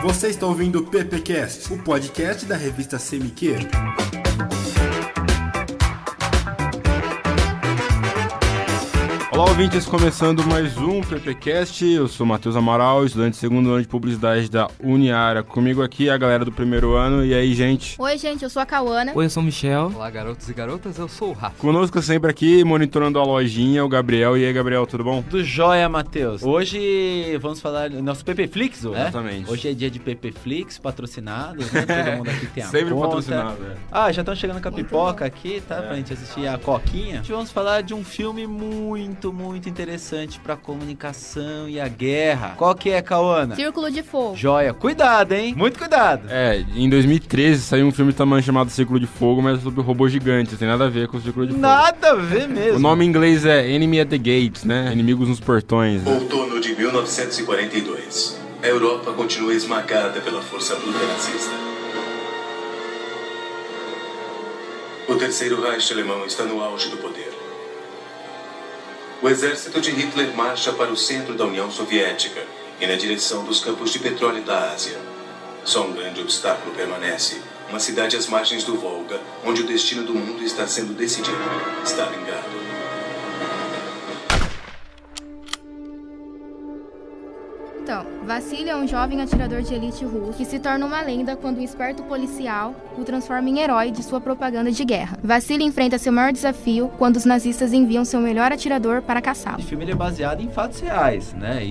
Você está ouvindo o PPcast, o podcast da revista CMQ. Olá, ouvintes, começando mais um PPcast. Eu sou Matheus Amaral, estudante de segundo ano de publicidade da Uniara. Comigo aqui a galera do primeiro ano. E aí, gente? Oi, gente, eu sou a Cauana. Oi, eu sou o Michel. Olá, garotos e garotas, eu sou o Rafa. Conosco sempre aqui, monitorando a lojinha, o Gabriel. E aí, Gabriel, tudo bom? Do jóia, Matheus. Hoje vamos falar do nosso PPflix, né? Exatamente. Hoje é dia de PPflix, patrocinado, né? Todo mundo aqui tem a sempre conta. patrocinado, Já estão chegando com a pipoca aqui, tá? Pra gente assistir a coquinha. Hoje vamos falar de um filme muito interessante pra comunicação e a guerra. Qual que é, Cauana? Círculo de Fogo. Jóia. Cuidado, hein? Muito cuidado. Em 2013 saiu um filme também chamado Círculo de Fogo, mas sobre robôs gigantes. Não tem nada a ver com o Círculo de Fogo. Nada a ver mesmo. O nome em inglês é Enemy at the Gates, né? Inimigos nos portões. Né? Outono de 1942. A Europa continua esmagada pela força bruta nazista. O Terceiro Reich alemão está no auge do poder. O exército de Hitler marcha para o centro da União Soviética e na direção dos campos de petróleo da Ásia. Só um grande obstáculo permanece: uma cidade às margens do Volga, onde o destino do mundo está sendo decidido. Stalingrado. Então, Vassili é um jovem atirador de elite russo que se torna uma lenda quando um esperto policial o transforma em herói de sua propaganda de guerra. Vassili enfrenta seu maior desafio quando os nazistas enviam seu melhor atirador para caçá-lo. O filme ele é baseado em fatos reais, né?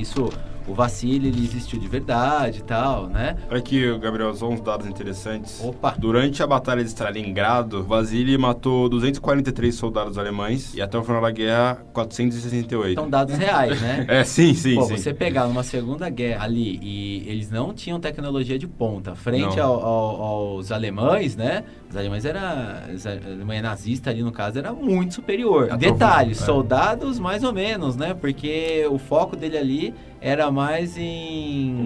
O Vassili, ele existiu de verdade e tal, né? Olha aqui, Gabriel, só uns dados interessantes. Opa! Durante a Batalha de Stalingrado, Vassili matou 243 soldados alemães e até o final da guerra, 468. São dados reais, né? Sim. Você pegar numa segunda guerra ali e eles não tinham tecnologia de ponta frente aos alemães, né? Os alemães a Alemanha nazista ali, no caso, era muito superior. Detalhes, soldados mais ou menos, né? Porque o foco dele ali era mais em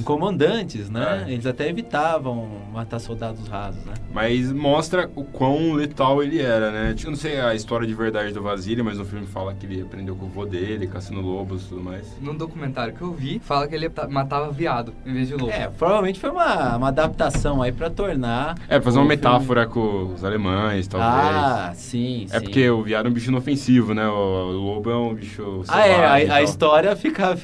comandantes, né? Eles até evitavam matar soldados rasos, né? Mas mostra o quão letal ele era, né? Eu não sei a história de verdade do Vassili, mas no filme fala que ele aprendeu com o vô dele, caçando lobos e tudo mais. Num documentário que eu vi, fala que ele matava viado em vez de lobo. Provavelmente foi uma adaptação aí pra tornar... fazer uma metáfora com os alemães, talvez. Sim. É porque o viado é um bicho inofensivo, né? O lobo é um bicho selvagem. A história fica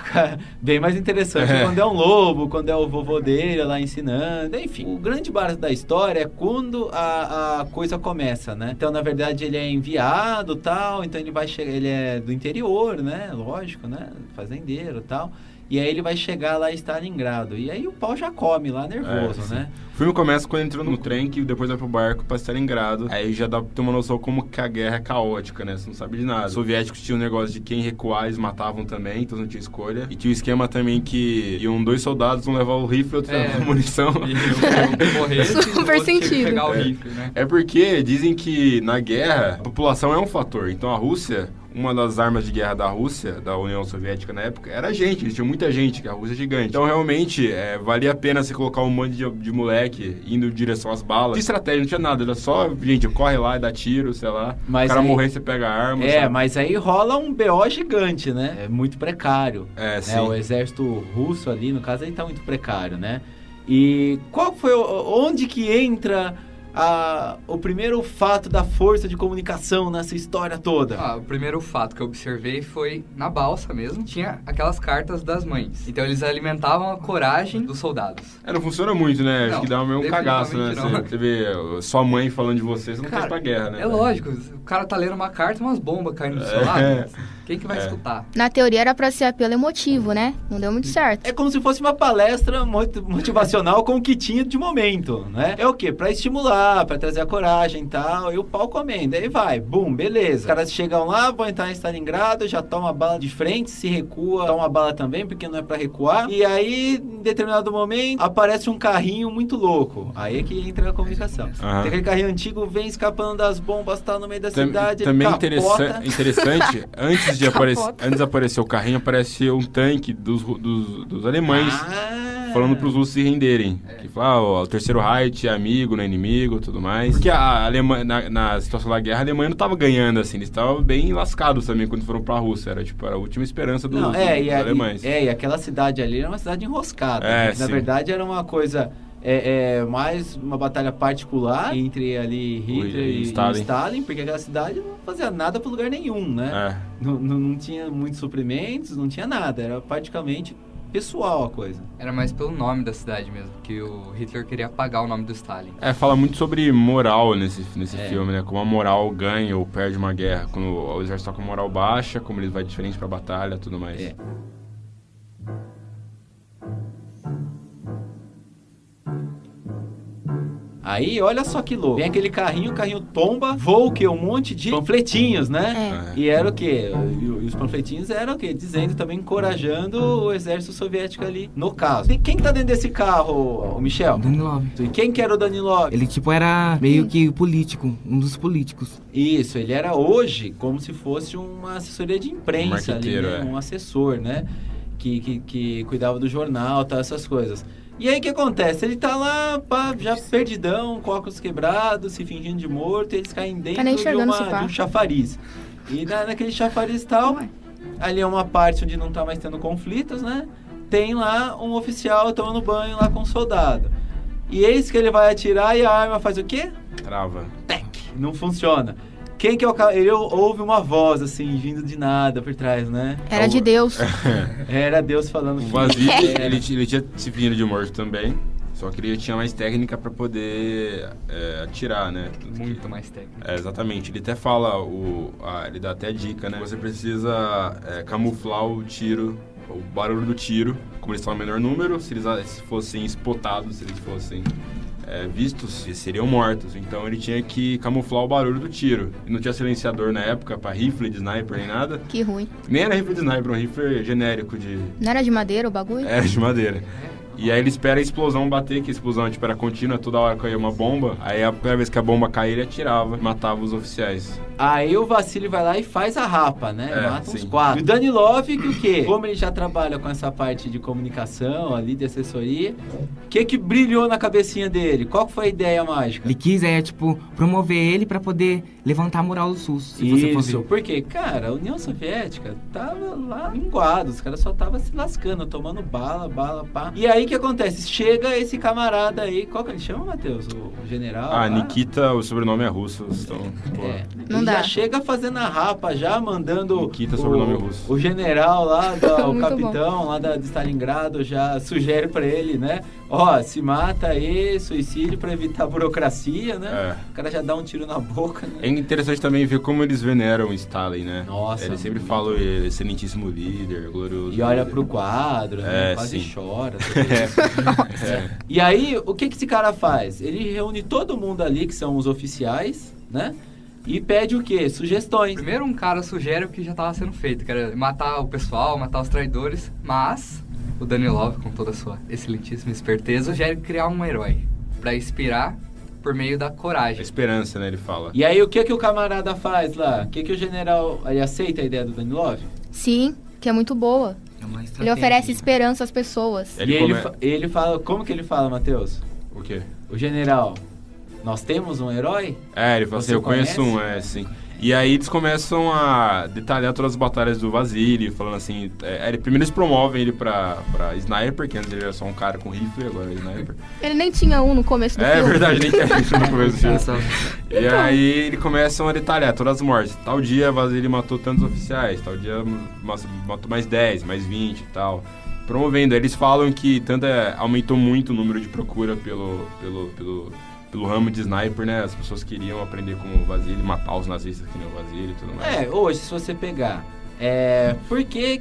bem mais interessante quando é um lobo, quando é o vovô dele lá ensinando, enfim. O grande barato da história é quando a coisa começa, né? Então, na verdade, ele é enviado, tal, então ele vai chegar, ele é do interior, né? Lógico, né? Fazendeiro, tal. E aí ele vai chegar lá em Stalingrado. E aí o pau já come lá, nervoso, né? O filme começa quando ele entra no trem, que depois vai pro barco pra Stalingrado. Aí já dá pra ter uma noção como que a guerra é caótica, né? Você não sabe de nada. Os soviéticos tinham um negócio de quem recuar, eles matavam também, então não tinha escolha. E tinha o esquema também que iam 2 soldados, um levar o rifle, outro levar a munição. E morrer, super sentido. Pegar o rifle, né? É porque dizem que na guerra, a população é um fator. Então a Rússia... Uma das armas de guerra da Rússia, da União Soviética na época, era a gente. Eles tinham muita gente, que a Rússia é gigante. Então, realmente, valia a pena você colocar um monte de moleque indo em direção às balas. De estratégia, não tinha nada. Era só, gente, corre lá e dá tiro, sei lá. Mas o cara aí, morrer, você pega a arma. Sabe? Mas aí rola um BO gigante, né? É muito precário. Sim. O exército russo ali, no caso, ele tá muito precário, né? E qual foi... Onde que entra... o primeiro fato da força de comunicação nessa história toda? O primeiro fato que eu observei foi na balsa mesmo. Tinha aquelas cartas das mães. Então eles alimentavam a coragem dos soldados. Não funciona muito, né? Acho que dá meio um cagaço, né? Não. Você vê sua mãe falando de você não faz pra guerra, né? É lógico. O cara tá lendo uma carta e umas bombas caindo do seu lado. Quem que vai escutar? Na teoria era pra ser apelo emotivo, né? Não deu muito certo. É como se fosse uma palestra motivacional com o que tinha de momento, né? É o quê? Pra estimular, pra trazer a coragem e tal, e o pau comendo. Aí vai, bum, beleza. Os caras chegam lá, vão entrar em Stalingrado, já toma a bala de frente, se recua, toma a bala também, porque não é pra recuar. E aí, em determinado momento, aparece um carrinho muito louco. Aí é que entra a comunicação. Tem aquele carrinho antigo, vem escapando das bombas, tá no meio da cidade, também capota. Interessante, antes de aparecer o carrinho, aparece um tanque dos alemães. falando pros russos se renderem. Que fala, o terceiro Reich é amigo, não é inimigo, tudo mais. Porque a Alemanha, na situação da guerra, a Alemanha não tava ganhando, assim, eles estavam bem lascados também quando foram pra Rússia. Era, tipo, a última esperança dos alemães. E aquela cidade ali era uma cidade enroscada. Na verdade, era uma coisa... mais uma batalha particular entre ali Hitler e Stalin, porque aquela cidade não fazia nada para lugar nenhum, né? Não tinha muitos suprimentos, não tinha nada, era praticamente pessoal a coisa. Era mais pelo nome da cidade mesmo, que o Hitler queria apagar o nome do Stalin. Fala muito sobre moral nesse filme, né? Como a moral ganha ou perde uma guerra. Quando o exército tá com moral baixa, como ele vai diferente pra batalha, tudo mais. Aí, olha só que louco. Vem aquele carrinho, o carrinho tomba, voa o quê? Um monte de panfletinhos, né? E era o quê? E os panfletinhos eram o quê? Dizendo também, encorajando o exército soviético ali, no caso. E quem que tá dentro desse carro, Michel? Danilov. E quem que era o Danilov? Ele, tipo, era meio que político, um dos políticos. Isso, ele era hoje como se fosse uma assessoria de imprensa ali, né? Um assessor, né? Que cuidava do jornal, tal, essas coisas. E aí o que acontece? Ele tá lá, já perdidão, com óculos quebrados, se fingindo de morto, e eles caem dentro de um chafariz. E naquele chafariz tal, ali é uma parte onde não tá mais tendo conflitos, né? Tem lá um oficial tomando banho lá com um soldado. E eis que ele vai atirar e a arma faz o quê? Trava. Tec! Não funciona. Quem que é o cara? Ele ouve uma voz, assim, vindo de nada por trás, né? Era de Deus. Era Deus falando. O Vasily, ele tinha se fingido de morto também. Só que ele tinha mais técnica pra poder atirar, né? Muito mais técnica. Exatamente. Ele até fala, ele dá até dica, né? Você precisa camuflar o tiro, o barulho do tiro. Como eles estão em menor número, se eles fossem spotados, se eles fossem... vistos, eles seriam mortos. Então ele tinha que camuflar o barulho do tiro. E não tinha silenciador na época pra rifle de sniper nem nada. Que ruim. Nem era rifle de sniper, um rifle genérico de... Não era de madeira o bagulho? Era de madeira. E aí ele espera a explosão bater, que a explosão tipo, era contínua, toda hora caía uma bomba. Aí a primeira vez que a bomba caía, ele atirava, matava os oficiais. Aí o Vasily vai lá e faz a rapa, né? Mata uns 4. E o Danilov, que o quê? Como ele já trabalha com essa parte de comunicação ali, de assessoria, o que brilhou na cabecinha dele? Qual foi a ideia mágica? Ele quis, promover ele pra poder levantar a moral do SUS, se você for ver. Porque, cara, a União Soviética tava lá minguada, os caras só estavam se lascando, tomando bala, pá. E aí o que acontece? Chega esse camarada aí, qual que ele chama, Matheus? O general? Nikita, o sobrenome é russo. Então, não dá. Já chega fazendo a rapa, já mandando Nikita, sobrenome russo. O general lá, o capitão lá de Stalingrado, já sugere pra ele, né? Se mata aí, suicídio pra evitar a burocracia, né? O cara já dá um tiro na boca, né? É interessante também ver como eles veneram Stalin, né? Nossa. Ele sempre fala excelentíssimo líder, glorioso. E olha pro quadro, né? Quase sim. chora. E aí, o que esse cara faz? Ele reúne todo mundo ali, que são os oficiais, né? E pede o quê? Sugestões. Primeiro um cara sugere o que já estava sendo feito, que era matar o pessoal, matar os traidores, mas o Danilov, com toda a sua excelentíssima esperteza, sugere criar um herói para inspirar por meio da coragem. A esperança, né, ele fala. E aí o que o camarada faz lá? O que o general, ele aceita a ideia do Danilov? Sim, que é muito boa. É uma Ele estratégia. oferece esperança às pessoas. Ele fala, como que ele fala, Matheus? O quê? O general, nós temos um herói? Ele fala assim, eu conheço um, sim. E aí eles começam a detalhar todas as batalhas do Vasily, falando assim... primeiro eles promovem ele pra sniper, que antes ele era só um cara com rifle, agora é sniper. Ele nem tinha um no começo do filme. É verdade, nem tinha rifle no começo do filme. E aí eles começam a detalhar todas as mortes. Tal dia Vasily matou tantos oficiais, tal dia matou mais 10, mais 20 e tal. Promovendo, aí eles falam que aumentou muito o número de procura pelo ramo de sniper, né? As pessoas queriam aprender como o Vasily, matar os nazistas que nem o Vasily e tudo mais. Hoje, se você pegar... por que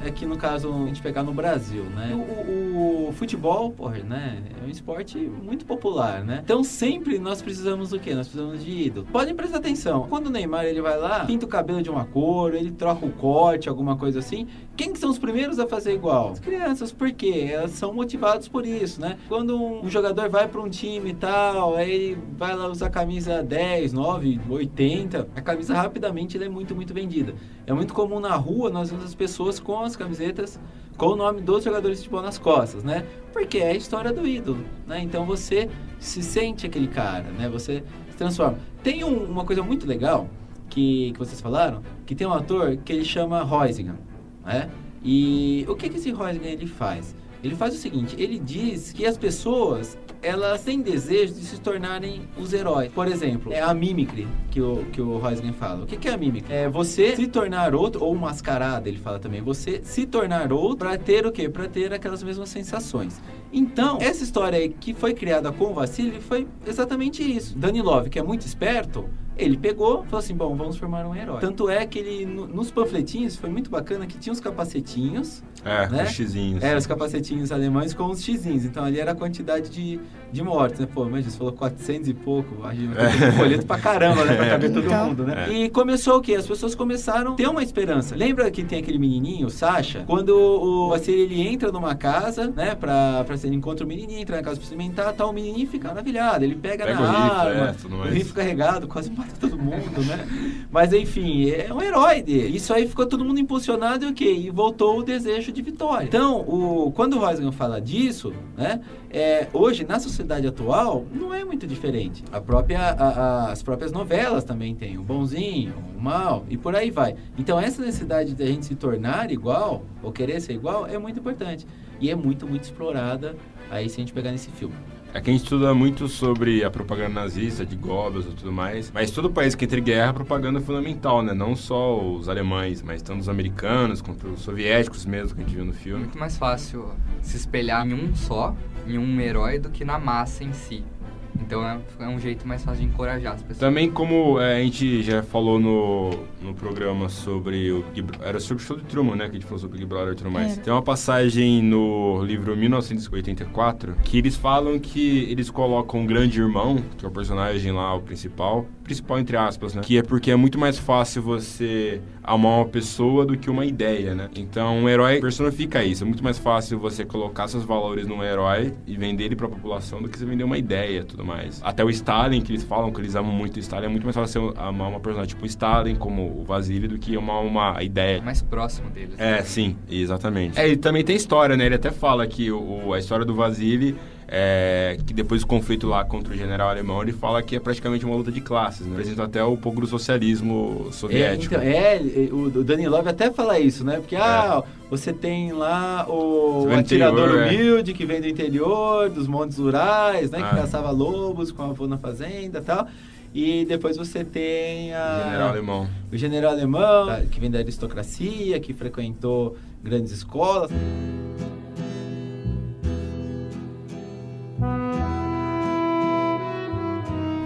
aqui no caso a gente pegar no Brasil, né? O futebol, né? É um esporte muito popular, né? Então sempre nós precisamos do quê? Nós precisamos de ídolo. Podem prestar atenção. Quando o Neymar ele vai lá, pinta o cabelo de uma cor, ele troca o corte, alguma coisa assim. Quem que são os primeiros a fazer igual? As crianças, por quê? Elas são motivadas por isso, né? Quando um jogador vai para um time e tal, aí ele vai lá usar camisa 10, 9, 80, a camisa rapidamente ela é muito, muito vendida. é muito comum na rua nós vemos as pessoas com as camisetas com o nome dos jogadores de futebol nas costas, né? Porque é a história do ídolo, né? Então você se sente aquele cara, né? Você se transforma. Tem uma coisa muito legal que vocês falaram, que tem um ator que ele chama Reusingen, né? E o que esse Reusingen ele faz? Ele faz o seguinte, ele diz que as pessoas, elas têm desejo de se tornarem os heróis. Por exemplo, é a mimicry que o Reusingen fala. O que é a mimicry? É você se tornar outro, ou mascarada, ele fala também. Você se tornar outro para ter o quê? Para ter aquelas mesmas sensações. Então, essa história aí que foi criada com o Vassili foi exatamente isso. Danilov, que é muito esperto, ele pegou e falou assim, bom, vamos formar um herói. Tanto é que ele, nos panfletinhos, foi muito bacana que tinha os capacetinhos. Né? Os xizinhos. Os capacetinhos alemães com os xizinhos. Então, ali era a quantidade de mortes, né? Pô, imagina, você falou 400 e pouco. A gente tem folheto pra caramba, né? Pra caber todo mundo, né? E começou o quê? As pessoas começaram a ter uma esperança. Lembra que tem aquele menininho, o Sasha? Quando o Vassili, ele entra numa casa, né? Ele encontra o menininho, entra na casa pra se alimentar, tá, o menininho fica maravilhado. Ele pega na arma, o rifle carregado, quase mata todo mundo, né? Mas, enfim, é um herói dele. Isso aí ficou todo mundo impulsionado e o quê? E voltou o desejo de vitória. Então, quando o Reusingen fala disso, né? Hoje, na sociedade atual, não é muito diferente. As próprias novelas também têm o bonzinho, o mal, e por aí vai. Então, essa necessidade de a gente se tornar igual, ou querer ser igual, é muito importante. E é muito, muito explorada aí se a gente pegar nesse filme. É que a gente estuda muito sobre a propaganda nazista, de Goebbels e tudo mais, mas todo país que entra em guerra, a propaganda é fundamental, né? Não só os alemães, mas tanto os americanos, quanto os soviéticos mesmo, que a gente viu no É filme. muito mais fácil se espelhar em um só, em um herói, do que na massa em si. Então é um jeito mais fácil de encorajar as pessoas. Também como a gente já falou no programa sobre o... Era sobre o show de Truman, né? Que a gente falou sobre o Big Brother e tudo mais. Tem uma passagem no livro 1984 que eles falam que eles colocam um grande irmão, que é o personagem lá, o principal entre aspas, né? Que é porque é muito mais fácil você amar uma pessoa do que uma ideia, né? Então, um herói personifica isso. É muito mais fácil você colocar seus valores num herói e vender ele pra população do que você vender uma ideia e tudo mais. Até o Stalin, que eles falam que eles amam muito o Stalin, é muito mais fácil você amar uma personagem tipo o Stalin, como o Vasily, do que amar uma ideia. Mais próximo deles. Sim, exatamente. E também tem história, né? Ele até fala que a história do Vasily... que depois do conflito lá contra o general alemão, ele fala que é praticamente uma luta de classes, né? Apresenta até um pouco do socialismo soviético. O Danilov até fala isso, né? Porque, você tem lá o atirador humilde que vem do interior, dos montes rurais, né? Que caçava lobos com a avô na fazenda e tal. E depois você tem o general alemão, que vem da aristocracia, que frequentou grandes escolas.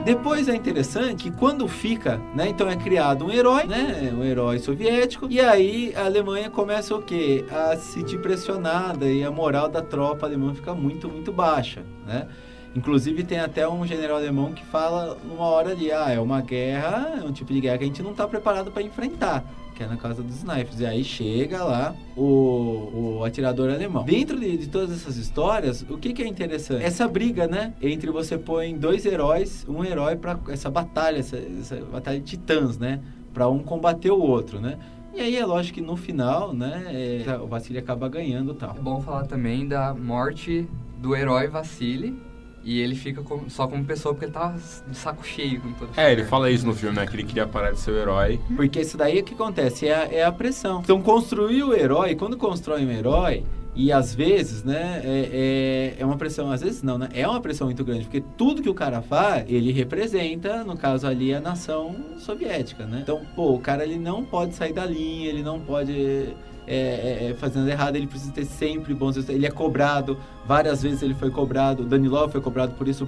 Depois é interessante que quando fica, né, então é criado um herói, né, um herói soviético, e aí a Alemanha começa o quê? A se sentir pressionada e a moral da tropa alemã fica muito, muito baixa, né? Inclusive tem até um general alemão que fala numa hora ali, é uma guerra, é um tipo de guerra que a gente não está preparado para enfrentar, que é na casa dos snipers. E aí chega lá o atirador alemão. Dentro de todas essas histórias, o que é interessante? Essa briga, né? Entre você põe dois heróis, um herói para essa batalha, essa batalha de titãs, né? Para um combater o outro, né? E aí é lógico que no final, né? O Vassili acaba ganhando e tal. É bom falar também da morte do herói Vassili. E ele fica só como pessoa porque ele tava de saco cheio com todo ele fala isso no filme, né? Que ele queria parar de ser o herói. Porque isso daí é o que acontece, é a pressão. Então, construir o herói, quando constrói um herói, e às vezes, né, é uma pressão, às vezes não, né? É uma pressão muito grande, porque tudo que o cara faz, ele representa, no caso ali, a nação soviética, né? Então, o cara, ele não pode sair da linha, ele não pode... fazendo errado, ele precisa ter sempre bons resultados. Ele é cobrado, várias vezes ele foi cobrado, o Danilov foi cobrado por isso.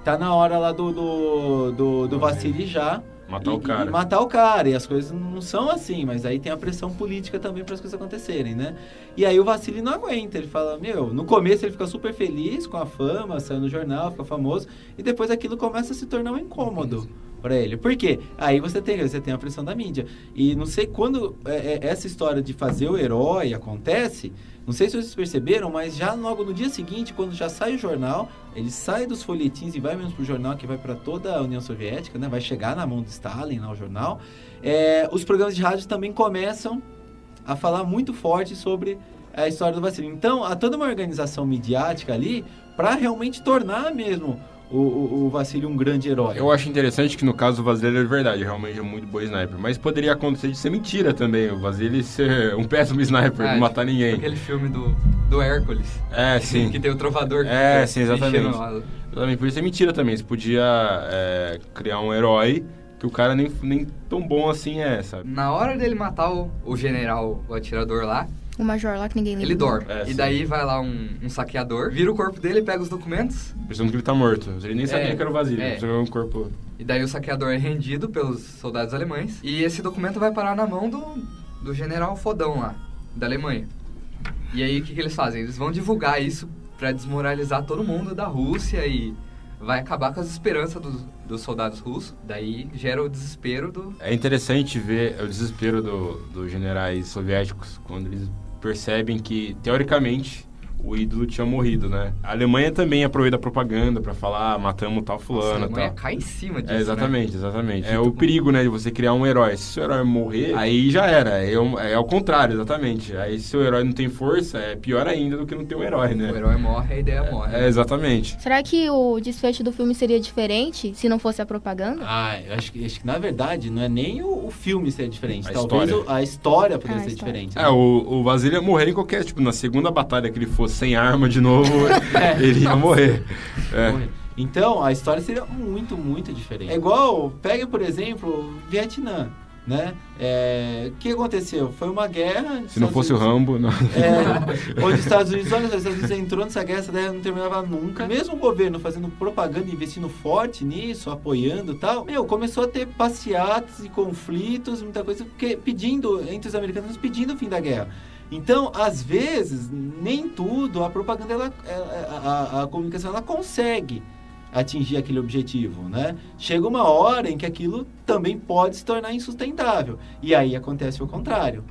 Tá na hora lá do Vassili já matar o cara, e as coisas não são assim, mas aí tem a pressão política também para as coisas acontecerem, né? E aí o Vassili não aguenta, ele fala, no começo ele fica super feliz com a fama, saiu no jornal, fica famoso, e depois aquilo começa a se tornar um incômodo. pra ele. Por quê? Aí você tem a pressão da mídia. E não sei quando essa história de fazer o herói acontece, não sei se vocês perceberam, mas já logo no dia seguinte, quando já sai o jornal, ele sai dos folhetins e vai mesmo pro jornal, que vai para toda a União Soviética, né? Vai chegar na mão de Stalin, lá o jornal. Os programas de rádio também começam a falar muito forte sobre a história do Vassili. Então, há toda uma organização midiática ali para realmente tornar mesmo o Vassili um grande herói. Eu acho interessante que no caso do Vasily é verdade, realmente é muito bom sniper. Mas poderia acontecer de ser mentira também, o Vasily ser um péssimo sniper, não matar ninguém. Aquele filme do Hércules. Sim. Que tem o trovador. Sim, exatamente. Exatamente, podia ser mentira também. Você podia criar um herói que o cara nem tão bom assim sabe? Na hora dele matar o general, o atirador lá, O major lá que ninguém lembra. ele dorme. E sim. daí vai lá um saqueador, vira o corpo dele, pega os documentos. Pensando que ele tá morto. Ele nem sabia que era o Vasily, ele um corpo... E daí o saqueador é rendido pelos soldados alemães. E esse documento vai parar na mão do general fodão lá, da Alemanha. E aí o que eles fazem? Eles vão divulgar isso pra desmoralizar todo mundo da Rússia e vai acabar com as esperanças dos soldados russos. Daí gera o desespero do... É interessante ver o desespero dos generais soviéticos quando eles percebem que, teoricamente, o ídolo tinha morrido, né? A Alemanha também aproveita a propaganda pra falar, matamos tal fulano e tal. A Alemanha cai em cima disso, exatamente. É o perigo, né, de você criar um herói. Se o herói morrer, aí já era. É ao contrário, exatamente. Aí se o herói não tem força, é pior ainda do que não ter um herói, né? O herói morre, a ideia morre. Exatamente. Será que o desfecho do filme seria diferente se não fosse a propaganda? Eu acho que na verdade não é nem o filme ser diferente. A Talvez história. a história poderia ser história. diferente. Né? O Vasily ia morrer em qualquer... Tipo, na segunda batalha que ele fosse sem arma de novo, ele ia morrer. Então, a história seria muito, muito diferente. É igual, pega, por exemplo, Vietnã, né? O que aconteceu? Foi uma guerra... Se não fosse o Rambo, não. Onde os Estados Unidos entrou nessa guerra, essa guerra não terminava nunca. Mesmo o governo fazendo propaganda, investindo forte nisso, apoiando e tal, começou a ter passeatas e conflitos, muita coisa, entre os americanos pedindo o fim da guerra. Então, às vezes, nem tudo, a propaganda, a comunicação, ela consegue atingir aquele objetivo, né? Chega uma hora em que aquilo também pode se tornar insustentável. E aí acontece o contrário,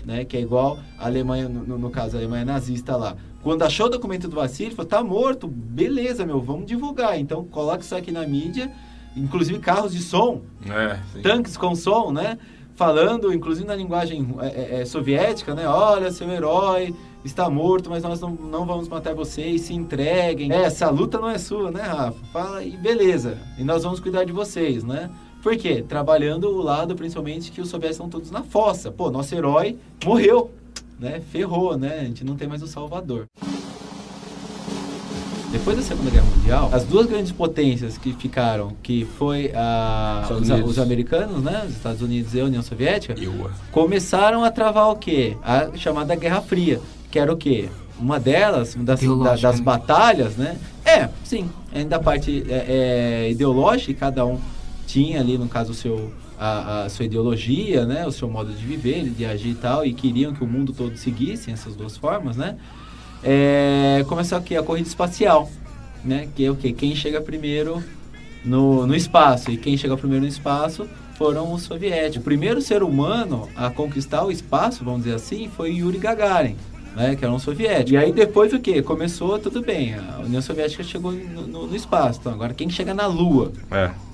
né? Que é igual a Alemanha, no caso, a Alemanha nazista lá. Quando achou o documento do Vassily, falou, tá morto, beleza, vamos divulgar. Então, coloca isso aqui na mídia, inclusive carros de som, tanques com som, né? Falando, inclusive na linguagem soviética, né? Olha, seu herói está morto, mas nós não vamos matar vocês, se entreguem. Essa luta não é sua, né, Rafa? Fala e beleza, e nós vamos cuidar de vocês, né? Por quê? Trabalhando o lado, principalmente, que os soviéticos estão todos na fossa. Pô, nosso herói morreu, né? Ferrou, né? A gente não tem mais o Salvador. Depois da Segunda Guerra Mundial, as duas grandes potências que ficaram, que foi os americanos, né, os Estados Unidos e a União Soviética, começaram a travar o quê? A chamada Guerra Fria, que era o quê? Uma delas, das batalhas, né? Sim, ainda a parte ideológica, cada um tinha ali, no caso, a sua ideologia, né, o seu modo de viver, de agir e tal, e queriam que o mundo todo seguisse essas duas formas, né? Começou aqui a corrida espacial, né? Que é o quê? Quem chega primeiro no espaço. E quem chega primeiro no espaço foram os soviéticos. O primeiro ser humano a conquistar o espaço, vamos dizer assim, foi Yuri Gagarin, né? Que era um soviético. E aí depois o quê? Começou, tudo bem, a União Soviética chegou no espaço. Então agora quem chega na Lua?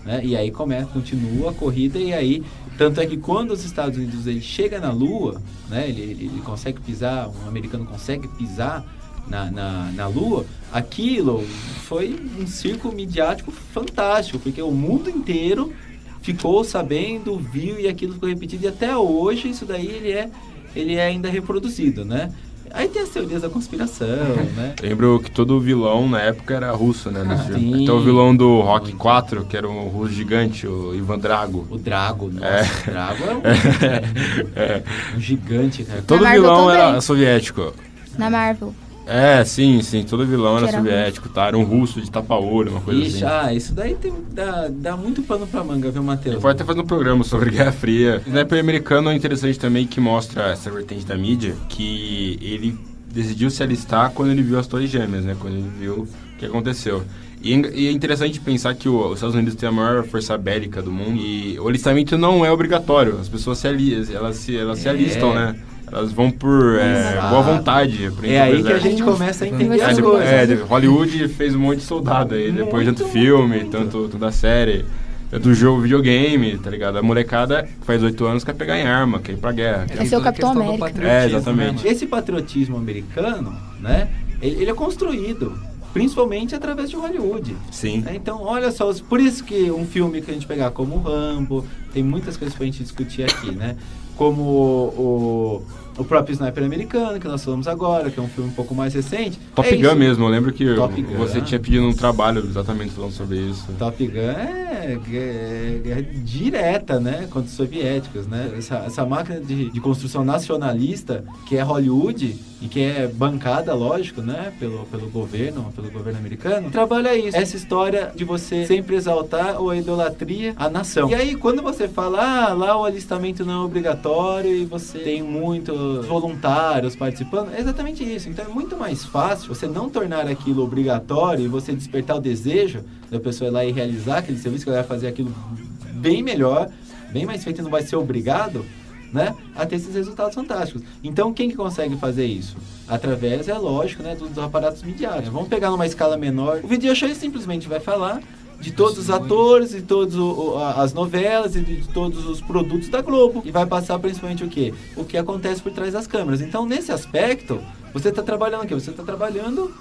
Né? E aí continua a corrida e aí... Tanto é que quando os Estados Unidos ele chega na Lua, né? Ele consegue pisar, um americano consegue pisar na Lua, aquilo foi um circo midiático fantástico, porque o mundo inteiro ficou sabendo, viu, e aquilo ficou repetido, e até hoje isso daí ele é ainda reproduzido, né? Aí tem as teorias da conspiração, né? Lembro que todo vilão na época era russo, né? Sim. Então o vilão do Rock 4, que era um russo gigante, o Ivan Drago. O Drago, nossa, o Drago é um gigante, cara. Todo vilão era soviético. Na Marvel. Sim, todo vilão era soviético, tá? Era um russo de tapa-olho, uma coisa assim. Isso daí dá muito pano pra manga, viu, Matheus? Ele pode até fazer um programa sobre Guerra Fria. O sniper americano é interessante também, que mostra essa vertente da mídia, que ele decidiu se alistar quando ele viu as Torres Gêmeas, né? Quando ele viu o que aconteceu. E é interessante pensar que os Estados Unidos tem a maior força bélica do mundo e o alistamento não é obrigatório. As pessoas se alistam, né? Elas vão por boa vontade. É aí que a gente começa a entender as coisas. Hollywood fez um monte de soldado aí, depois de tanto filme, tanto da série, tanto jogo, videogame, tá ligado? A molecada que faz 8 anos quer pegar em arma, quer ir pra guerra. Esse é o Capitão América. Exatamente. Esse patriotismo americano, né? Ele é construído principalmente através de Hollywood. Sim. Então, olha só, por isso que um filme que a gente pegar como o Rambo, tem muitas coisas pra gente discutir aqui, né? Como o próprio Sniper Americano, que nós falamos agora, que é um filme um pouco mais recente. Top Gun mesmo, eu lembro que você Gun. tinha pedido um trabalho exatamente falando sobre isso. Top Gun é guerra direta, né, contra os soviéticos, né? Essa máquina de construção nacionalista, que é Hollywood, e que é bancada, lógico, né, pelo governo americano, trabalha isso. Essa história de você sempre exaltar ou a idolatria à nação. E aí, quando você fala, lá o alistamento não é obrigatório e você tem muitos voluntários participando, é exatamente isso. Então é muito mais fácil você não tornar aquilo obrigatório e você despertar o desejo da pessoa ir lá e realizar aquele serviço, que ela vai fazer aquilo bem melhor, bem mais feito e não vai ser obrigado, né, a ter esses resultados fantásticos. Então, quem que consegue fazer isso? Através, é lógico, né, dos aparatos midiáticos. Vamos pegar numa escala menor. O Video Show simplesmente vai falar de todos os atores, de todas as novelas e de todos os produtos da Globo. E vai passar principalmente o quê? O que acontece por trás das câmeras. Então, nesse aspecto, você está trabalhando o quê? Você está trabalhando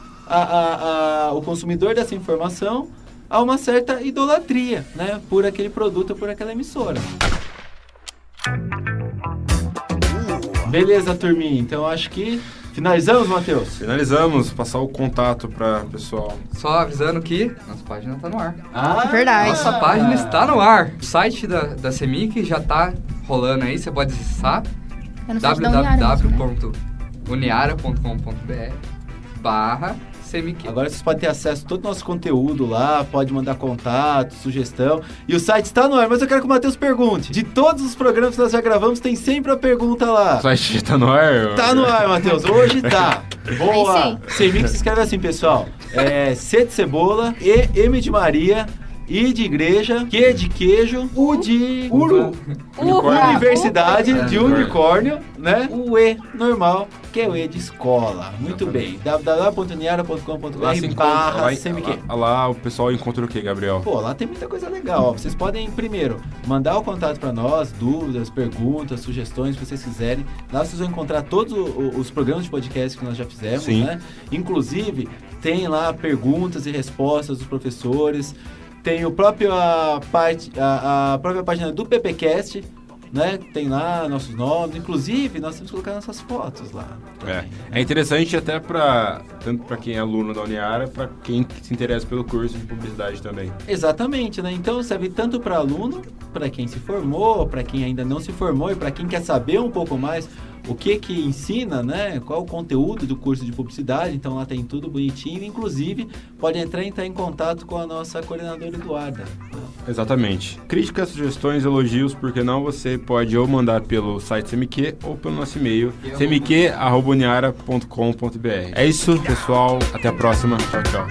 o consumidor dessa informação a uma certa idolatria, né, por aquele produto ou por aquela emissora. Beleza, turminha. Então, acho que finalizamos, Matheus? Finalizamos. Passar o contato para pessoal. Só avisando que nossa página tá no ar. Verdade. Nossa página está no ar. O site da CEMIC já tá rolando aí. Você pode acessar É no site da Uniara mesmo, né? www.uniara.com.br/CEMIC. Agora vocês podem ter acesso a todo o nosso conteúdo lá, pode mandar contato, sugestão. E o site está no ar, mas eu quero que o Matheus pergunte. De todos os programas que nós já gravamos, tem sempre a pergunta lá. O site tá no ar? Tá no ar, Matheus. Hoje tá. Vamos Aí lá. CEMIC se escreve assim, pessoal. C de cebola, M de Maria, I de igreja, Q de queijo, U de uru, universidade, de unicórnio, né? O E normal, que é o E de escola. Muito bem. www.uniara.com.br/CMQ. Lá o pessoal encontra o que, Gabriel? Pô, lá tem muita coisa legal. Ó. Vocês podem, primeiro, mandar o contato para nós, dúvidas, perguntas, sugestões, se vocês quiserem. Lá vocês vão encontrar todos os programas de podcast que nós já fizemos, Sim. né? Inclusive, tem lá perguntas e respostas dos professores. Tem a própria página do PPcast, né? Tem lá nossos nomes. Inclusive, nós temos que colocar nossas fotos lá. É interessante até tanto para quem é aluno da Uniara, para quem se interessa pelo curso de publicidade também. Exatamente, né? Então serve tanto para aluno, para quem se formou, para quem ainda não se formou e para quem quer saber um pouco mais o que ensina, né? Qual é o conteúdo do curso de publicidade. Então lá tem tudo bonitinho. Inclusive, pode entrar em contato com a nossa coordenadora Eduarda. Exatamente. Críticas, sugestões, elogios, porque não, você pode ou mandar pelo site CMQ ou pelo nosso e-mail cmq@uniara.com.br. É isso, pessoal. Até a próxima. Tchau, tchau.